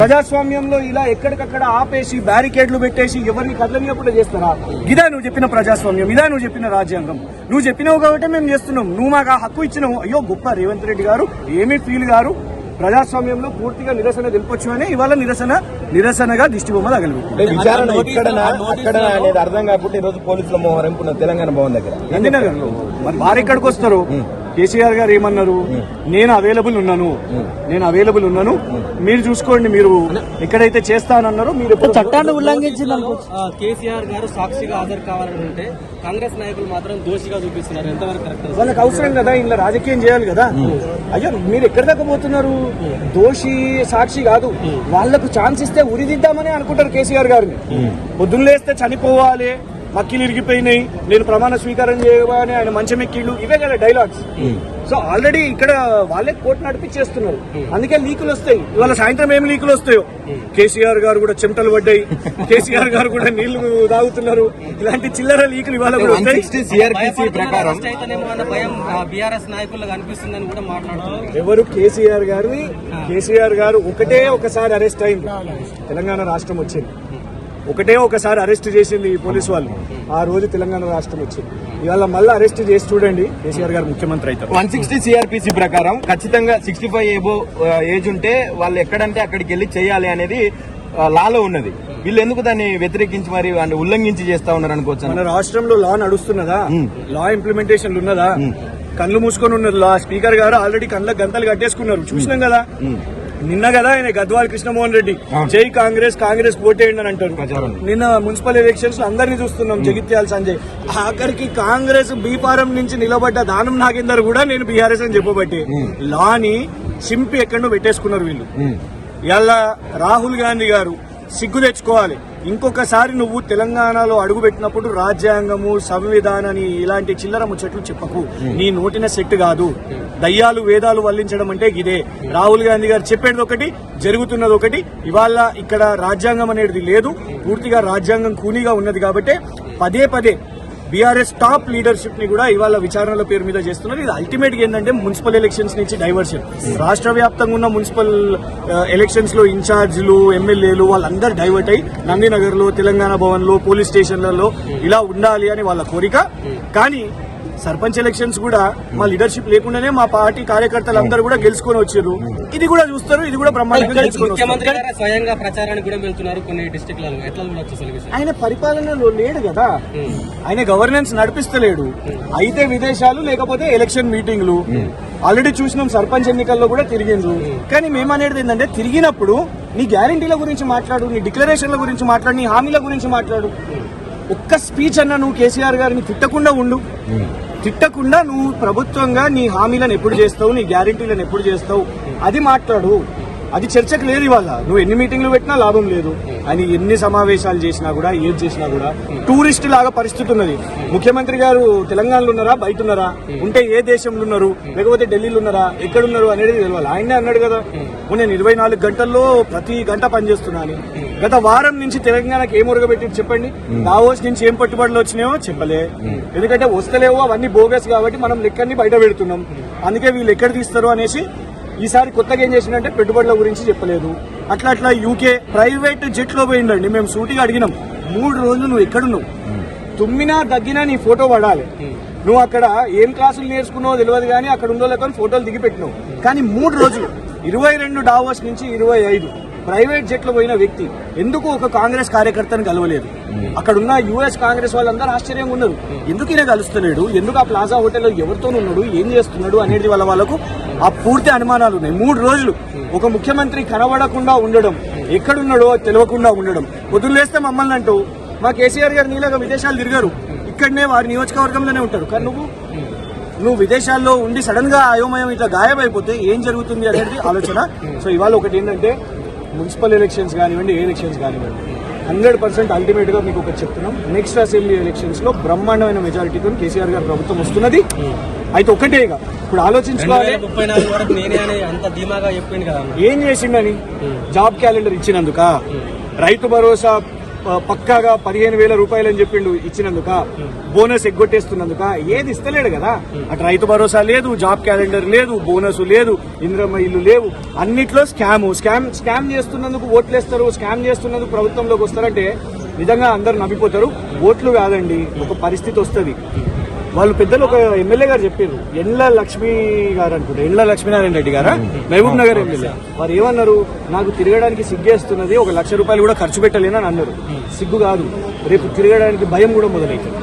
ప్రజాస్వామ్యంలో ఇలా ఎక్కడికక్కడ ఆపేసి బ్యారికేడ్లు పెట్టేసి ఎవరిని కదలనియకుండా చేస్తారా? ఇదా నువ్వు చెప్పిన ప్రజాస్వామ్యం? ఇదా నువ్వు చెప్పిన రాజ్యాంగం? నువ్వు చెప్పినావు కాబట్టి మేము చేస్తున్నాం. నువ్వు మాకు ఆ హక్కు ఇచ్చినావు. అయ్యో గొప్ప రేవంత్ రెడ్డి గారు, ఏమీ ఫీల్ గారు ప్రజాస్వామ్యంలో పూర్తిగా నిరసన తెలుపొచ్చు అని ఇవాళ నిరసనగా దిష్టిబొమ్మ తగలబెట్టింది. విచారణ అక్కడ అనేది అర్థం కాకుండా ఈ రోజు పోలీసుల మోహరింపున్న తెలంగాణ భవన్ దగ్గర గాంధీనగర్ లో మరి వారు ఎక్కడికి వస్తారు? కేసీఆర్ గారు ఏమన్నారు? నేను అవైలబుల్ ఉన్నాను, మీరు చూసుకోండి, మీరు ఎక్కడైతే చేస్తానన్నారో మీరు చట్టాన్ని ఉల్లంఘించిన కేసీఆర్ గారు సాక్షిగా హాజరు కావాలంటే కాంగ్రెస్ నాయకులు మాత్రం దోషిగా చూపిస్తున్నారు. ఎంతవరకు కరెక్ట్? వాళ్ళకి అవసరం కదా, ఇలా రాజకీయం చేయాలి కదా. అయ్యో మీరు ఎక్కడి దాకా పోతున్నారు? దోషి సాక్షి కాదు, వాళ్లకు ఛాన్స్ ఇస్తే ఉరిదిద్దామని అనుకుంటారు కేసీఆర్ గారిని. పొద్దున్న లేస్తే చనిపోవాలి, మక్కిలు ఇరిగిపోయినాయి, నేను ప్రమాణ స్వీకారం చేయగానే ఆయన మంచం ఎక్కిళ్ళు, ఇవే కదా డైలాగ్స్. సో ఆల్రెడీ ఇక్కడ వాళ్ళే కోర్టు నడిపించేస్తున్నారు. అందుకే లీకులు వస్తాయి. ఇవాళ సాయంత్రం ఏమి లీకులు వస్తాయో. కేసీఆర్ గారు కూడా చెమటలు పడ్డాయి, కేసీఆర్ గారు కూడా నీళ్లు తాగుతున్నారు. ఇలాంటి చిల్లర లీకులు ఇవాళ కూడా ఎవరు? కేసీఆర్ గారు ఒకసారి అరెస్ట్ అయింది, తెలంగాణ రాష్ట్రం వచ్చింది. ఒకసారి అరెస్ట్ చేసింది ఈ పోలీసు వాళ్ళు, ఆ రోజు తెలంగాణ రాష్ట్రం వచ్చింది. ఇవాళ మళ్ళీ అరెస్ట్ చేసి చూడండి, కేసీఆర్ గారు ముఖ్యమంత్రి అవుతారు. 160 సిఆర్పిసి ప్రకారం ఖచ్చితంగా 65 ఎబో ఏజ్ ఉంటే వాళ్ళు ఎక్కడంటే అక్కడికి వెళ్లి చేయాలి అనేది లాలో ఉన్నది. వీళ్ళు ఎందుకు దాన్ని వ్యతిరేకించి మరి ఉల్లంఘించి చేస్తా ఉన్నారు అనుకోవచ్చు. మన రాష్ట్రంలో లా నడుస్తున్నదా? లా ఇంప్లిమెంటేషన్ ఉన్నదా? కళ్ళు మూసుకొని ఉన్నది లా. స్పీకర్ గారు ఆల్రెడీ కళ్ళకు గంతలు కట్టేసుకున్నారు, చూసినాం కదా. నిన్న కదా ఆయన గద్వాల్ కృష్ణమోహన్ రెడ్డి జై కాంగ్రెస్ ఓటేయండి అని అంటారు. నిన్న మున్సిపల్ ఎలక్షన్స్ లో అందరినీ చూస్తున్నాం, జగిత్యాల సంజయ్. ఆఖరికి కాంగ్రెస్ బీఫారం నుంచి నిలబడ్డ దానం నాగేందర్ కూడా నేను బీఆర్ఎస్ అని చెప్పబట్టి లాని చింపి ఎక్కడో పెట్టేసుకున్నారు వీళ్ళు. ఇలా రాహుల్ గాంధీ గారు సిగ్గు తెచ్చుకోవాలి. ఇంకొకసారి నువ్వు తెలంగాణలో అడుగుపెట్టినప్పుడు రాజ్యాంగము, సంవిధానాన్ని ఇలాంటి చిల్లర ముచ్చట్లు చెప్పకు. నీ నోటిన సెట్ కాదు. దయ్యాలు వేదాలు వల్లించడం అంటే ఇదే. రాహుల్ గాంధీ గారు చెప్పేది ఒకటి, జరుగుతున్నది ఒకటి. ఇవాళ ఇక్కడ రాజ్యాంగం అనేది లేదు, పూర్తిగా రాజ్యాంగం కూనీగా ఉన్నది. కాబట్టి పదే బీఆర్ఎస్ టాప్ లీడర్షిప్ ని కూడా ఇవాళ విచారణల పేరు మీద చేస్తున్నారు. ఇది అల్టిమేట్ గా ఏంటంటే మున్సిపల్ ఎలక్షన్స్ నుంచి డైవర్షన్. రాష్ట్ర వ్యాప్తంగా ఉన్న మున్సిపల్ ఎలక్షన్స్ లో ఇన్ఛార్జీలు, ఎమ్మెల్యేలు వాళ్ళందరూ డైవర్ట్ అయ్యి నందినగర్ లో, తెలంగాణ భవన్ లో, పోలీస్ స్టేషన్లలో ఇలా ఉండాలి అని వాళ్ళ కోరిక. కానీ సర్పంచ్ ఎలక్షన్స్ కూడా మా లీడర్షిప్ లేకుండానే మా పార్టీ కార్యకర్తలు అందరూ కూడా గెలుచుకొని వచ్చారు. ఇది కూడా చూస్తారు, ఇది కూడా బ్రహ్మాండంగా స్వయంగా ప్రచారానికి కూడా వెళ్తున్నారు కొన్ని డిస్ట్రిక్ట్లలో. ఎట్లా చూడొచ్చు? ఆయన పరిపాలనలో లేడు కదా, ఆయన గవర్నెన్స్ నడిపిస్తలేడు. అయితే విదేశాలు, లేకపోతే ఎలక్షన్ మీటింగ్లు. ఆల్రెడీ చూసినాం, సర్పంచ్ ఎన్నికల్లో కూడా తిరిగిండ్రు. కానీ మేమనేది ఏంటంటే, తిరిగినప్పుడు నీ గ్యారంటీల గురించి మాట్లాడు, నీ డిక్లరేషన్ల గురించి మాట్లాడు, నీ హామీల గురించి మాట్లాడు. ఒక్క స్పీచ్ అన్నా నువ్వు కేసీఆర్ గారిని తిట్టకుండా ఉండు. తిట్టకుండా నువ్వు ప్రభుత్వంగా నీ హామీలను ఎప్పుడు చేస్తావు, నీ గ్యారంటీలను ఎప్పుడు చేస్తావు, అది మాట్లాడు. అది చర్చకు లేదు. ఇవాళ నువ్వు ఎన్ని మీటింగ్లు పెట్టినా లాభం లేదు. అని ఎన్ని సమావేశాలు చేసినా కూడా, ఏది చేసినా కూడా టూరిస్ట్ లాగా పరిస్థితి ఉన్నది. ముఖ్యమంత్రి గారు తెలంగాణలో ఉన్నారా, బయట ఉన్నారా, ఉంటే ఏ దేశంలో ఉన్నారు, లేకపోతే ఢిల్లీలో ఉన్నారా, ఎక్కడున్నారు అనేది తెలియాలి. ఆయనే అన్నాడు కదా, నేను 24 గంటల్లో ప్రతి గంట పనిచేస్తున్నాను. గత వారం నుంచి తెలంగాణకి ఏం ఉరగబెట్టి చెప్పండి. దావోస్ నుంచి ఏం పట్టుబడులు వచ్చినాయో చెప్పలే. ఎందుకంటే వస్తలేవో, అవన్నీ బోగస్ కాబట్టి మనం లెక్కన్ని బయట పెడుతున్నాం. అందుకే వీళ్ళు ఎక్కడ తీస్తారు అనేసి ఈసారి కొత్తగా ఏం చేసిందంటే పెట్టుబడుల గురించి చెప్పలేదు. అట్లా యూకే ప్రైవేట్ జెట్ లో పోయిందండి. మేము సూటిగా అడిగినాం, 3 రోజులు నువ్వు ఎక్కడున్నావు, తుమ్మినా దగ్గినా నీ ఫోటో పడాలి. నువ్వు అక్కడ ఏం క్లాసులు నేర్చుకున్నావో తెలియదు, కానీ అక్కడ ఉండోళ్ళతో ఫోటోలు దిగి పెట్టినావు. కానీ 3 రోజులు 22 డావోస్ నుంచి 25 ప్రైవేట్ జెట్లు పోయిన వ్యక్తి ఎందుకు ఒక కాంగ్రెస్ కార్యకర్తను కలవలేదు? అక్కడున్న యుఎస్ కాంగ్రెస్ వాళ్ళందరూ ఆశ్చర్యంగా ఉన్నారు. ఎందుకు ఈయన కలుస్తలేడు, ఎందుకు ఆ ప్లాజా హోటల్లో ఎవరితో ఉన్నాడు, ఏం చేస్తున్నాడు అనేది వాళ్ళకు ఆ పూర్తి అనుమానాలు ఉన్నాయి. 3 రోజులు ఒక ముఖ్యమంత్రి కనబడకుండా ఉండడం, ఎక్కడున్నాడో తెలియకుండా ఉండడం. పొద్దున్న లేస్తే మమ్మల్ని అంటూ, మా కేసీఆర్ గారు నీలాగా విదేశాలు తిరిగారు, ఇక్కడనే వారి నియోజకవర్గంలోనే ఉంటారు. కానీ నువ్వు విదేశాల్లో ఉండి సడన్ గా అయోమయం ఇట్లా గాయమైపోతే ఏం జరుగుతుంది అనేది ఆలోచన. సో ఇవాళ ఒకటి ఏంటంటే, మున్సిపల్ ఎలక్షన్స్ కానివ్వండి, ఏ ఎలక్షన్స్ కానివ్వండి, 100% అల్టిమేట్ గా మీకు ఒకటి చెప్తున్నాం, నెక్స్ట్ అసెంబ్లీ ఎలక్షన్స్ లో బ్రహ్మాండమైన మెజారిటీతో కేసీఆర్ గారి ప్రభుత్వం వస్తున్నది. అయితే ఒకటే ఇప్పుడు ఆలోచించుకోవాలి, ఏం చేసిండని. జాబ్ క్యాలెండర్ ఇచ్చినందుక, రైతు భరోసా పక్కాగా 15,000 రూపాయలు అని చెప్పిండు ఇచ్చినందుక, బోనస్ ఎగ్గొట్టేస్తున్నందుక ఏది ఇస్తలేడు కదా. అటు రైతు భరోసా లేదు, జాబ్ క్యాలెండర్ లేదు, బోనస్ లేదు, ఇంద్రమ్మ ఇల్లు లేవు, అన్నిట్లో స్కామ్ చేస్తున్నందుకు ఓట్లేస్తారు, స్కామ్ చేస్తున్నందుకు ప్రభుత్వంలోకి వస్తారంటే నిజంగా అందరు నవ్విపోతారు. ఓట్లు కాదండి, ఒక పరిస్థితి వస్తుంది. వాళ్ళు పెద్దలు ఒక ఎమ్మెల్యే గారు చెప్పారు, ఎండ్ల లక్ష్మి గారు అనుకుంటా, ఎండ్ల లక్ష్మీనారాయణ రెడ్డి గారా, మహబూబ్ నగర్ ఎమ్మెల్యే. వారు ఏమన్నారు, నాకు తిరగడానికి సిగ్గేస్తున్నది, 1,00,000 రూపాయలు కూడా ఖర్చు పెట్టలేనని అన్నారు. సిగ్గు కాదు, రేపు తిరగడానికి భయం కూడా మొదలైతుంది.